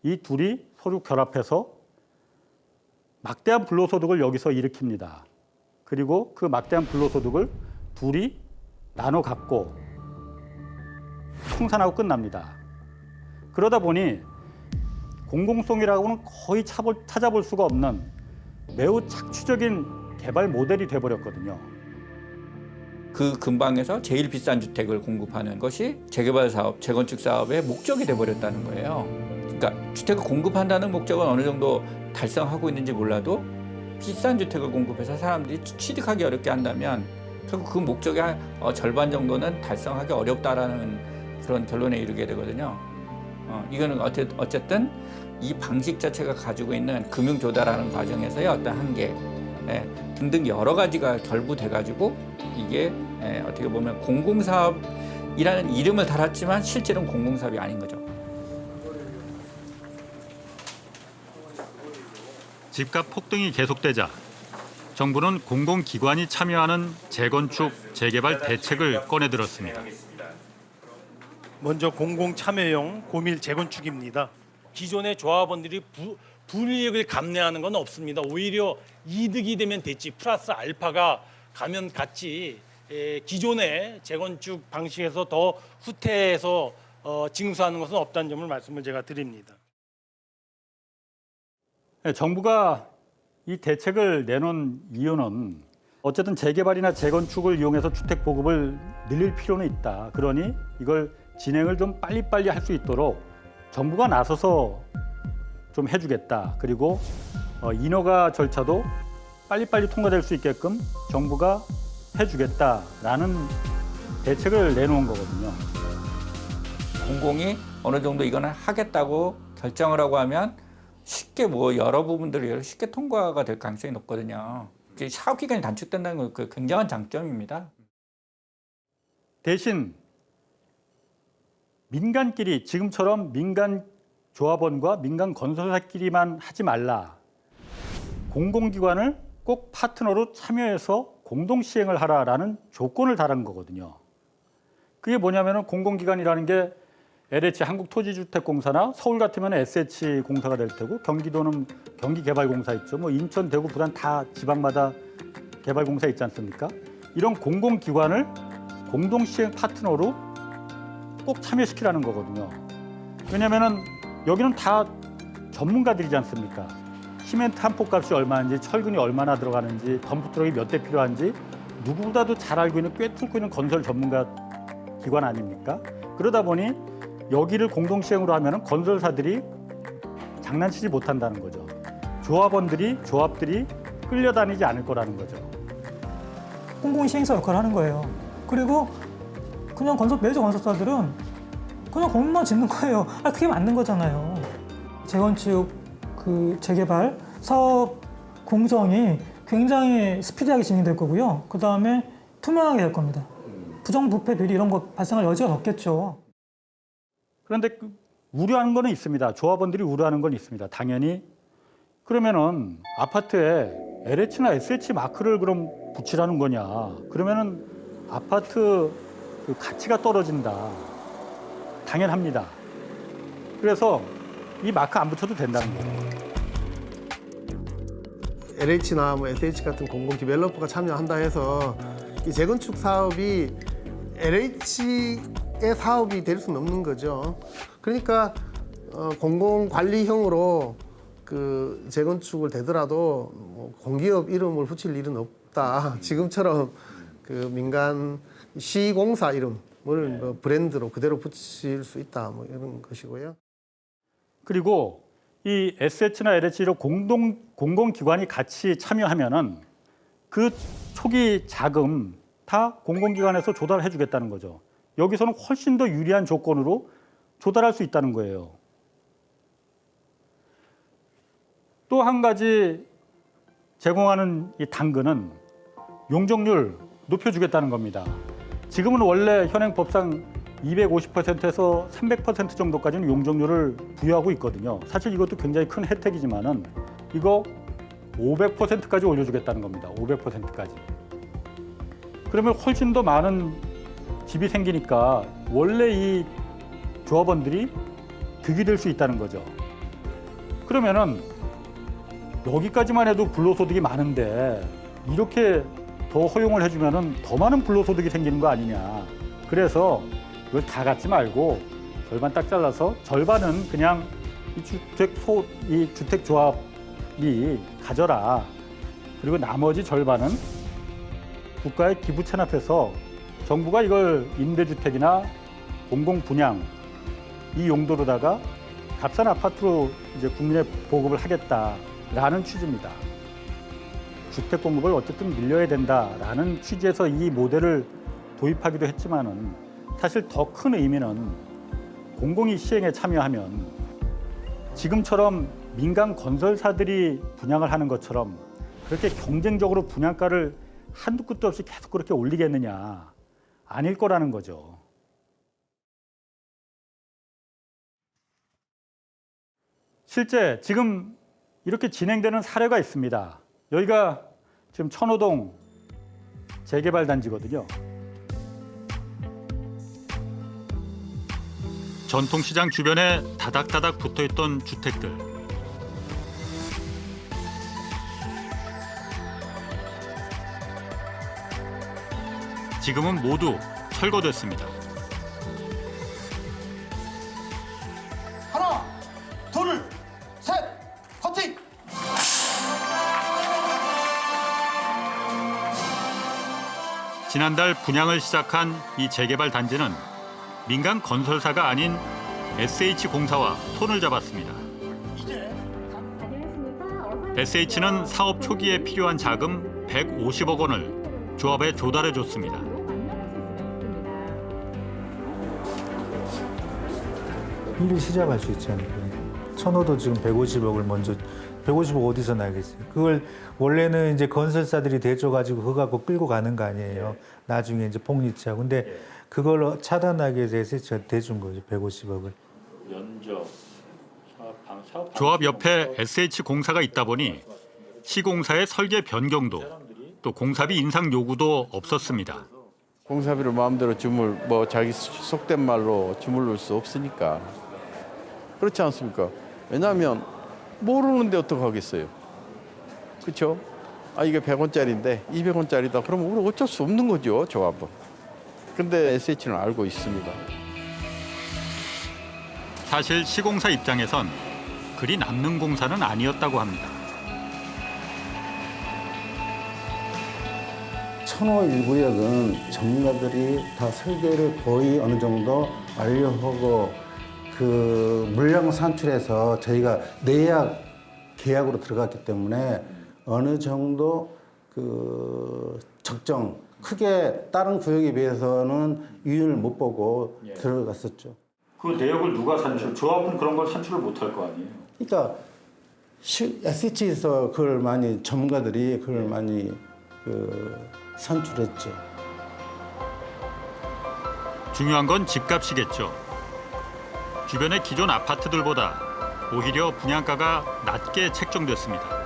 Speaker 10: 이 둘이 서로 결합해서 막대한 불로소득을 여기서 일으킵니다. 그리고 그 막대한 불로소득을 둘이 나눠 갖고 청산하고 끝납니다. 그러다 보니 공공성이라고는 거의 찾아볼 수가 없는 매우 착취적인 개발 모델이 돼버렸거든요.
Speaker 8: 그 근방에서 제일 비싼 주택을 공급하는 것이 재개발 사업, 재건축 사업의 목적이 돼버렸다는 거예요. 그러니까 주택을 공급한다는 목적은 어느 정도 달성하고 있는지 몰라도 비싼 주택을 공급해서 사람들이 취득하기 어렵게 한다면 결국 그 목적의 절반 정도는 달성하기 어렵다라는 그런 결론에 이르게 되거든요. 이거는 어쨌든 이 방식 자체가 가지고 있는 금융 조달하는 과정에서의 어떤 한계 등등 여러 가지가 결부돼가지고 이게 어떻게 보면 공공사업이라는 이름을 달았지만 실제로는 공공사업이 아닌 거죠.
Speaker 2: 집값 폭등이 계속되자 정부는 공공기관이 참여하는 재건축, 재개발 대책을 꺼내들었습니다.
Speaker 11: 먼저 공공참여형 고밀 재건축입니다. 기존의 조합원들이 불이익을 감내하는 건 없습니다. 오히려 이득이 되면 됐지 플러스 알파가 가면 같이 기존의 재건축 방식에서 더 후퇴해서 징수하는 것은 없다는 점을 말씀을 제가 드립니다.
Speaker 10: 정부가 이 대책을 내놓은 이유는 어쨌든 재개발이나 재건축을 이용해서 주택 보급을 늘릴 필요는 있다. 그러니 이걸 진행을 좀 빨리빨리 할 수 있도록 정부가 나서서 좀 해주겠다. 그리고 인허가 절차도 빨리빨리 통과될 수 있게끔 정부가 해주겠다라는 대책을 내놓은 거거든요.
Speaker 8: 공공이 어느 정도 이거는 하겠다고 결정을 하고 하면 쉽게 뭐 여러 부분들이 쉽게 통과가 될 가능성이 높거든요. 사업 기간이 단축된다는 건 굉장한 장점입니다.
Speaker 10: 대신 민간끼리 지금처럼 민간 조합원과 민간 건설사끼리만 하지 말라. 공공기관을 꼭 파트너로 참여해서 공동 시행을 하라라는 조건을 달은 거거든요. 그게 뭐냐면은 공공기관이라는 게 LH 한국토지주택공사나 서울 같으면 SH공사가 될 테고 경기도는 경기개발공사 있죠. 뭐 인천, 대구, 부산 다 지방마다 개발공사 있지 않습니까? 이런 공공기관을 공동시행 파트너로 꼭 참여시키라는 거거든요. 왜냐면은 여기는 다 전문가들이지 않습니까? 시멘트 한 폭값이 얼마인지, 철근이 얼마나 들어가는지, 덤프트럭이 몇 대 필요한지 누구보다도 잘 알고 있는 꿰뚫고 있는 건설 전문가 기관 아닙니까? 그러다 보니 여기를 공동시행으로 하면은 건설사들이 장난치지 못한다는 거죠. 조합들이 끌려다니지 않을 거라는 거죠.
Speaker 1: 공공시행사 역할을 하는 거예요. 그리고 그냥 메이저 건설사들은 그냥 건물만 짓는 거예요. 그게 맞는 거잖아요. 재건축, 재개발 사업 공정이 굉장히 스피디하게 진행될 거고요. 그 다음에 투명하게 될 겁니다. 부정부패 비리 이런 거 발생할 여지가 없겠죠.
Speaker 10: 그런데 우려하는 거는 있습니다. 조합원들이 우려하는 건 있습니다. 당연히. 그러면은 아파트에 LH나 SH 마크를 그럼 붙이라는 거냐. 그러면은 아파트 가치가 떨어진다. 당연합니다. 그래서 이 마크 안 붙여도 된다는 거예요.
Speaker 21: LH나 SH 같은 공공 디벨로퍼가 참여한다 해서 이 재건축 사업이 LH의 사업이 될 수는 없는 거죠. 그러니까 공공 관리형으로 재건축을 되더라도 공기업 이름을 붙일 일은 없다. 지금처럼 민간 시공사 이름을 브랜드로 그대로 붙일 수 있다. 이런 것이고요.
Speaker 10: 그리고 이 SH나 LH로 공공기관이 같이 참여하면은 그 초기 자금 다 공공기관에서 조달해 주겠다는 거죠. 여기서는 훨씬 더 유리한 조건으로 조달할 수 있다는 거예요. 또 한 가지 제공하는 이 당근은 용적률 높여주겠다는 겁니다. 지금은 원래 현행법상 250%에서 300% 정도까지는 용적률을 부여하고 있거든요. 사실 이것도 굉장히 큰 혜택이지만은 이거 500%까지 올려주겠다는 겁니다. 500%까지. 그러면 훨씬 더 많은 집이 생기니까 원래 이 조합원들이 득이 될 수 있다는 거죠. 그러면은 여기까지만 해도 불로소득이 많은데 이렇게 더 허용을 해주면은 더 많은 불로소득이 생기는 거 아니냐. 그래서 이걸 다 갖지 말고 절반 딱 잘라서 절반은 그냥 이 주택조합이 가져라. 그리고 나머지 절반은 국가에 기부 체납해서 정부가 이걸 임대주택이나 공공분양 이 용도로다가 값싼 아파트로 이제 국민에 보급을 하겠다라는 취지입니다. 주택 공급을 어쨌든 늘려야 된다라는 취지에서 이 모델을 도입하기도 했지만은 사실 더 큰 의미는 공공이 시행에 참여하면 지금처럼 민간 건설사들이 분양을 하는 것처럼 그렇게 경쟁적으로 분양가를 한두 끝도 없이 계속 그렇게 올리겠느냐. 아닐 거라는 거죠. 실제 지금 이렇게 진행되는 사례가 있습니다. 여기가 지금 천호동 재개발 단지거든요.
Speaker 2: 전통시장 주변에 다닥다닥 붙어있던 주택들. 지금은 모두 철거됐습니다.
Speaker 9: 하나, 둘, 셋, 커팅!
Speaker 2: 지난달 분양을 시작한 이 재개발 단지는 민간 건설사가 아닌 SH공사와 손을 잡았습니다. SH는 사업 초기에 필요한 자금 150억 원을 조합에 조달해 줬습니다.
Speaker 22: 일을 시작할 수 있지 않을까요? 천호도 지금 150억을 먼저 150억 어디서 나겠어요? 그걸 원래는 이제 건설사들이 대줘가지고 그거 갖고 끌고 가는 거 아니에요? 나중에 이제 폭리차고. 근데 그걸 차단하기 위해서 SH가 대준 거죠, 150억을.
Speaker 8: 면적,
Speaker 2: 조합 옆에 SH공사가 있다 보니 시공사의 설계 변경도 또 공사비 인상 요구도 없었습니다.
Speaker 13: 공사비를 마음대로 자기 속된 말로 주물를 수 없으니까. 그렇지 않습니까? 왜냐하면 모르는데 어떡하겠어요. 그렇죠? 이게 100원짜리인데 200원짜리다. 그러면 우리 어쩔 수 없는 거죠, 조합은. 근데 SH는 알고 있습니다.
Speaker 2: 사실 시공사 입장에선 그리 남는 공사는 아니었다고 합니다.
Speaker 15: 천호 1구역은 전문가들이 다 설계를 거의 어느 정도 완료하고 그 물량 산출해서 저희가 내약 계약으로 들어갔기 때문에 어느 정도 그 적정 크게 다른 구역에 비해서는 유인을 못 보고 들어갔었죠.
Speaker 10: 그 내역을 누가 산출? 조합은 그런 걸 산출을 못 할 거 아니에요?
Speaker 15: 그러니까 SH에서 그걸 많이 전문가들이 그걸 많이 산출했죠.
Speaker 2: 중요한 건 집값이겠죠. 주변의 기존 아파트들보다 오히려 분양가가 낮게 책정됐습니다.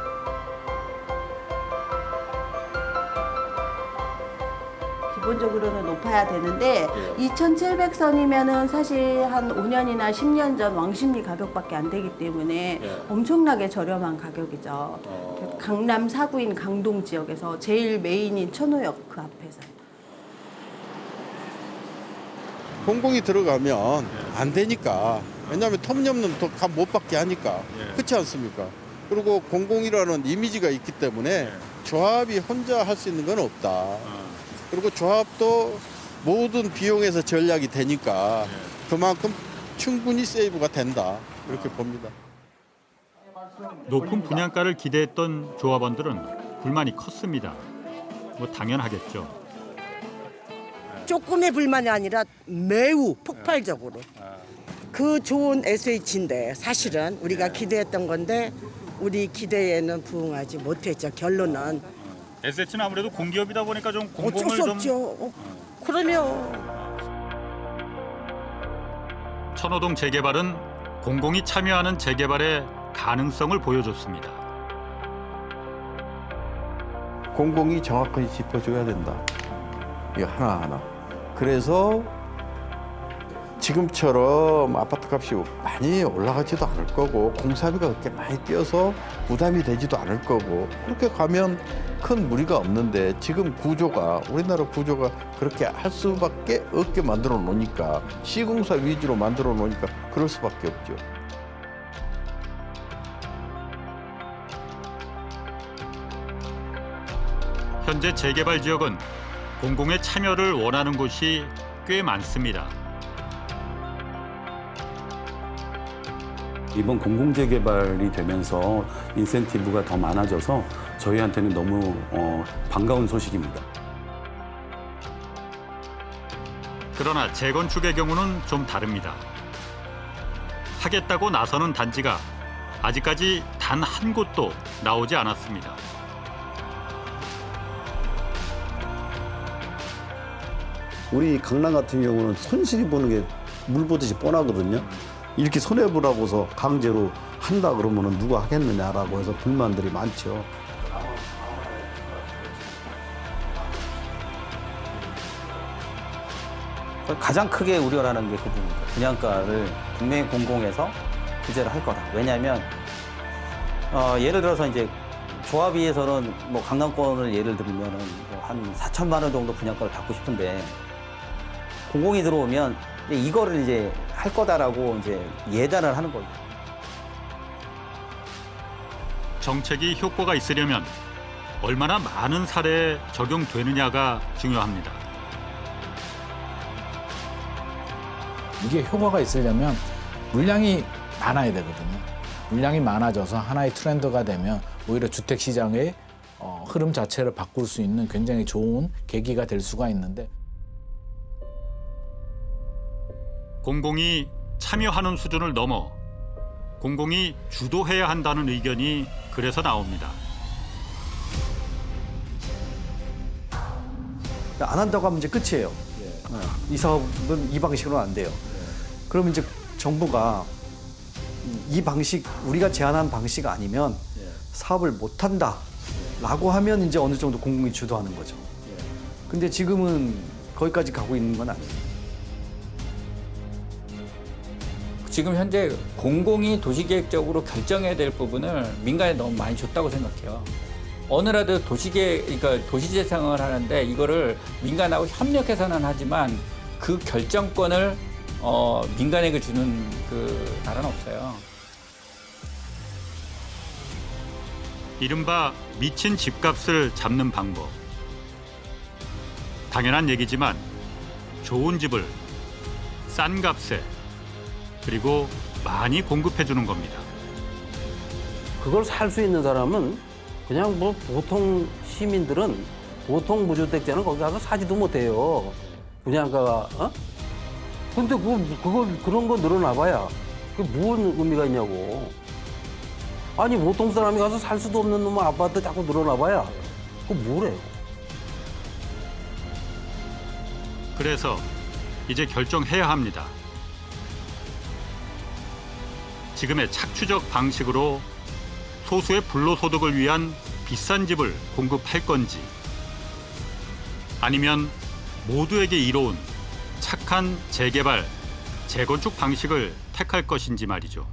Speaker 23: 기본적으로는 높아야 되는데 2,700선이면은 사실 한 5년이나 10년 전 왕십리 가격밖에 안 되기 때문에 엄청나게 저렴한 가격이죠. 강남 사구인 강동 지역에서 제일 메인인 천호역 그 앞에서.
Speaker 13: 공공이 들어가면 안 되니까. 왜냐하면 터무니없는 값 못 받게 하니까. 그렇지 않습니까? 그리고 공공이라는 이미지가 있기 때문에 조합이 혼자 할 수 있는 건 없다. 그리고 조합도 모든 비용에서 전략이 되니까 그만큼 충분히 세이브가 된다. 이렇게 봅니다.
Speaker 2: 높은 분양가를 기대했던 조합원들은 불만이 컸습니다. 당연하겠죠.
Speaker 24: 조금의 불만이 아니라 매우 폭발적으로. 그 좋은 SH인데 사실은 우리가 기대했던 건데 우리 기대에는 부응하지 못했죠. 결론은.
Speaker 2: SH는 아무래도 공기업이다 보니까 좀 공공을
Speaker 24: 어쩔 수 없죠. 그러면
Speaker 2: 천호동 재개발은 공공이 참여하는 재개발의 가능성을 보여줬습니다.
Speaker 13: 공공이 정확하게 짚어줘야 된다. 이거 하나하나. 그래서 지금처럼 아파트 값이 많이 올라가지도 않을 거고 공사비가 그렇게 많이 뛰어서 부담이 되지도 않을 거고 그렇게 가면 큰 무리가 없는데 지금 우리나라 구조가 그렇게 할 수밖에 없게 만들어 놓으니까 시공사 위주로 만들어 놓으니까 그럴 수밖에 없죠.
Speaker 2: 현재 재개발 지역은 공공의 참여를 원하는 곳이 꽤 많습니다.
Speaker 25: 이번 공공재개발이 되면서 인센티브가 더 많아져서 저희한테는 너무 반가운 소식입니다.
Speaker 2: 그러나 재건축의 경우는 좀 다릅니다. 하겠다고 나서는 단지가 아직까지 단 한 곳도 나오지 않았습니다.
Speaker 4: 우리 강남 같은 경우는 손실이 보는 게 물 보듯이 뻔하거든요. 이렇게 손해보라고서 강제로 한다 그러면 누가 하겠느냐라고 해서 불만들이 많죠.
Speaker 26: 가장 크게 우려하는 게 그 부분입니다. 분양가를 분명히 공공에서 규제를 할 거다. 왜냐하면 예를 들어서 이제 조합위에서는 뭐 강남권을 예를 들면은 한 4천만 원 정도 분양가를 받고 싶은데 공공이 들어오면 이거를 이제 할 거다라고 이제 예단을 하는 거죠.
Speaker 2: 정책이 효과가 있으려면 얼마나 많은 사례에 적용되느냐가 중요합니다.
Speaker 3: 이게 효과가 있으려면 물량이 많아야 되거든요. 물량이 많아져서 하나의 트렌드가 되면 오히려 주택 시장의 흐름 자체를 바꿀 수 있는 굉장히 좋은 계기가 될 수가 있는데
Speaker 2: 공공이 참여하는 수준을 넘어 공공이 주도해야 한다는 의견이 그래서 나옵니다.
Speaker 4: 안 한다고 하면 이제 끝이에요. 이 사업은 이 방식으로는 안 돼요. 그러면 이제 정부가 이 방식 우리가 제안한 방식 아니면 사업을 못 한다라고 하면 이제 어느 정도 공공이 주도하는 거죠. 근데 지금은 거기까지 가고 있는 건 아니에요.
Speaker 8: 지금 현재 공공이 도시계획적으로 결정해야 될 부분을 민간에 너무 많이 줬다고 생각해요. 어느라도 그러니까 도시재생을 하는데 이거를 민간하고 협력해서는 하지만 그 결정권을 민간에게 주는 그 나라는 없어요.
Speaker 2: 이른바 미친 집값을 잡는 방법. 당연한 얘기지만 좋은 집을 싼 값에 그리고 많이 공급해 주는 겁니다.
Speaker 6: 그걸 살 수 있는 사람은 그냥 뭐 보통 시민들은 보통 무주택자는 거기 가서 사지도 못해요. 분양가가 근데 그런 거 늘어나봐야 그게 무슨 의미가 있냐고. 아니 보통 사람이 가서 살 수도 없는 놈의 아파트 자꾸 늘어나봐야 그거 뭐래요.
Speaker 2: 그래서 이제 결정해야 합니다. 지금의 착취적 방식으로 소수의 불로소득을 위한 비싼 집을 공급할 건지 아니면 모두에게 이로운 착한 재개발, 재건축 방식을 택할 것인지 말이죠.